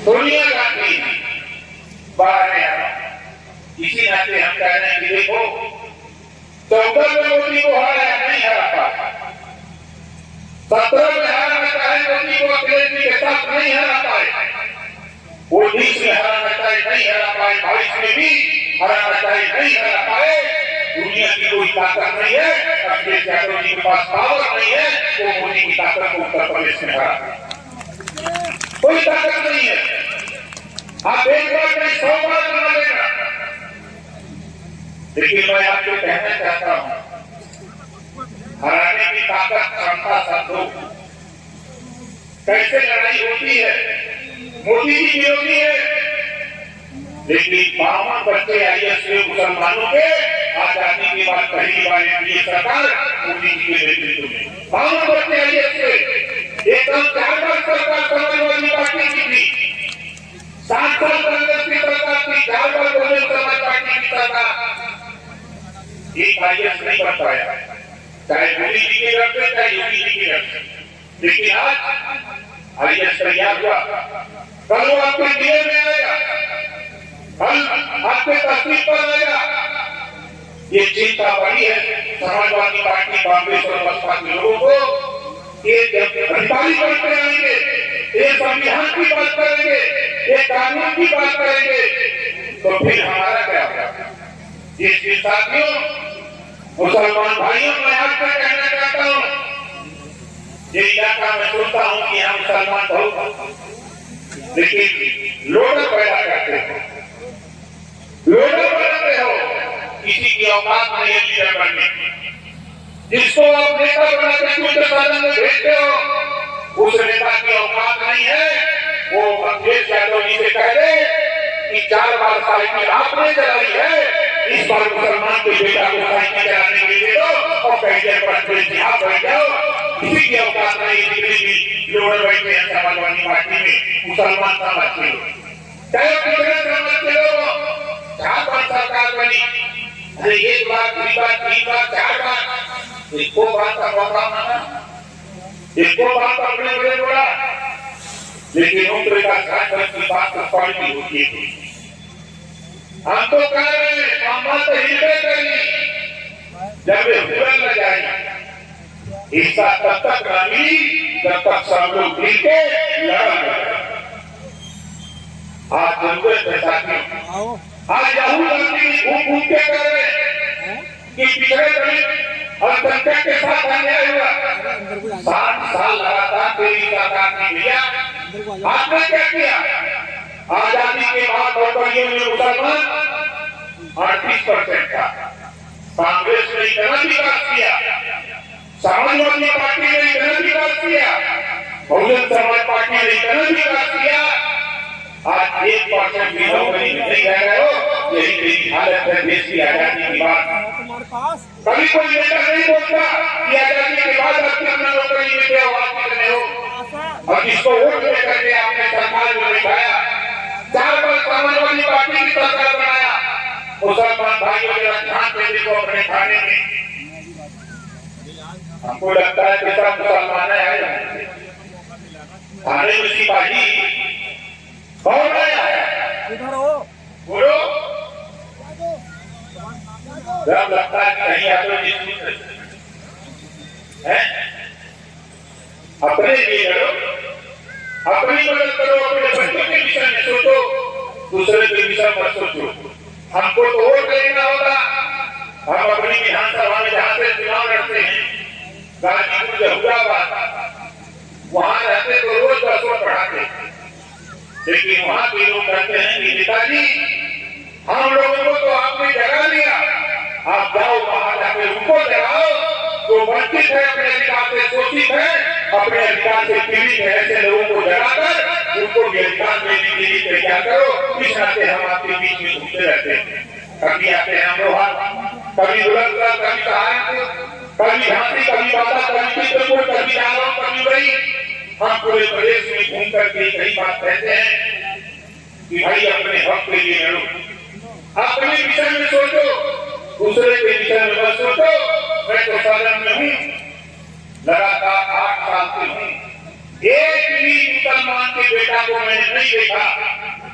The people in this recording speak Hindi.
सोनिया गांधी बाहर में आया। इसी नाते हम कह रहे हैं कि देखो 14 में मोदी को हराया, नहीं हरा पाया। 17 में हराना चाहे मोदी को अखिलेश जी के साथ नहीं हरा पाए, 19 में हराना चाहे नहीं हरा पाए, 22 में भी हराना चाहे नहीं हरा पाए। दुनिया की कोई ताकत नहीं है, अखिलेश यादव जी के पास पावर नहीं है, वो मोदी की ताकत को उत्तर प्रदेश में हरा, कोई ताकत नहीं है। आप एक बार नहीं 100 बार बना लेना। लेकिन मैं आपको कहना चाहता हूं, हराने की ताकत क्षमता सब दो। कैसे लड़ाई होती है, मोदी जी विरोधी है, लेकिन 52 बच्चे आईएएस हुए मुसलमानों के आजादी के बाद पहली बार एनडीए सरकार मोदी जी के नेतृत्व में 52 बच्चे आईएएस हुए। एकदम 4 बार सरकार समाजवादी पार्टी की थी, 7 साल कांग्रेस की सरकार थी, 4 बार बहुजन समाज पार्टी की सरकार, एक आईएएस नहीं बन पाया, चाहे मोदी जी के घर से चाहे योगी जी के घर से। लेकिन आज आईएएस तैयार हुआ, कल वो आपके डीए में आएगा, कल आपके तस्वीर पर आएगा। ये चिंता बड़ी है समाजवादी पार्टी, कांग्रेस और बसपा के लोगों को। ये जब अधिकारी बनते आएंगे, ये संविधान की बात करेंगे, ये कानून की बात करेंगे, तो फिर हमारा क्या होगा। ये साथियों, मुसलमान भाइयों, मैं आपसे कहना चाहता हूँ, ये इलाका में सुनता हूँ कि यहाँ मुसलमान बहुत, लेकिन लोग पैदा करते हो, लोग बनाते हो, किसी की औकात नहीं है लीडर बनने की। जिसको आप नेता बनाते कुछ साधन में भेजते हो, उस नेता की औकात नहीं है। वो अखिलेश यादव जी से कह दे कि 4 बार साइकिल आपने चलाई है, इस बार मुसलमान के बेटा को साइकिल चलाने के लिए दो और कहीं पर आप बैठ जाओ। किसी की औकात नहीं जितनी भी लोग बैठे हैं समाजवादी पार्टी में, मुसलमान समाज के लोग, चाहे दूसरे समाज के लोग। 4 बार सरकार बनी, अरे 1 बार 2 बार 3 बार 4 बार, इसको बात का मौका माना, इसको बात अपने बड़े बोला, लेकिन उम्र का 60 की बात तो क्वालिटी होती है। हम तो कह रहे हैं मामा तो हिलते करेंगे, जब वे हुए न जाएंगे। हिस्सा तब तक रही जब तक सब लोग मिलके लड़ेंगे। आज जरूरत है साथियों, आज राहुल गांधी घूम के कह रहे हैं कि पिछड़े दलित अल्पसंख्यक के साथ अन्याय हुआ। 7 साल लगातार तेरी सरकार ने किया, आपने क्या किया। आजादी के बाद नौकरियों में मुसलमान 38% था। कांग्रेस ने इतना विकास किया, समाजवादी पार्टी ने इतना विकास किया, बहुजन समाज पार्टी ने इतना विकास किया। आज 1% भी नौकरी नहीं रह रहे हो। यही तेरी हालत है देश की आजादी के बाद। कभी कोई नेता नहीं बोलता कि आजादी के बाद आपने अपना नौकरी में क्या आवाज करने हो, और जिसको वोट देकर के आपने सरकार में बिठाया, 4 बार समाजवादी पार्टी की सरकार बनाया। मुसलमान भाइयों के ध्यान देने को अपने खाने में, हमको लगता है कि सब मुसलमान है। थाने में सिपाही कौन आया है, इधर हो बोलो। जब लगता है कहीं यादव जी है, अपने लिए लड़ो, अपनी मदद करो, अपने बच्चों के विषय में सोचो, दूसरे के विषय मत सोचो। हमको तो वोट लेना होगा। हम अपनी विधानसभा में जहाँ से चुनाव लड़ते हैं, गाजीपुर जहुराबाद, वहां रहते तो रोज 10 वोट बढ़ाते, लेकिन वहां के लोग कहते हैं कि नेताजी हम लोगों को तो आपने जगा दिया, आप जाओ बाहर जाकर उनको जगाओ जो वंचित है, अपने अधिकार से शोषित है, अपने अधिकार से पीड़ित है। ऐसे लोगों को जगाकर उनको अधिकार देने के लिए तैयार करो। इस नाते हम आपके बीच में घूमते रहते हैं। कभी आते हैं अमरोहा, कभी बुलंदशहर, कभी सहारनपुर, कभी झांसी, कभी बांदा, कभी चित्रकूट, कभी जालौन, कभी बड़ी। हम पूरे प्रदेश में घूम करके कई बात कहते हैं कि भाई अपने हक के लिए लड़ो, अपने विषय में सोचो, दूसरे के विषय में मत सोचो। मैं तो सदन में हूँ, लगातार 8 साल से हूँ, एक भी मुसलमान के बेटा को मैंने नहीं देखा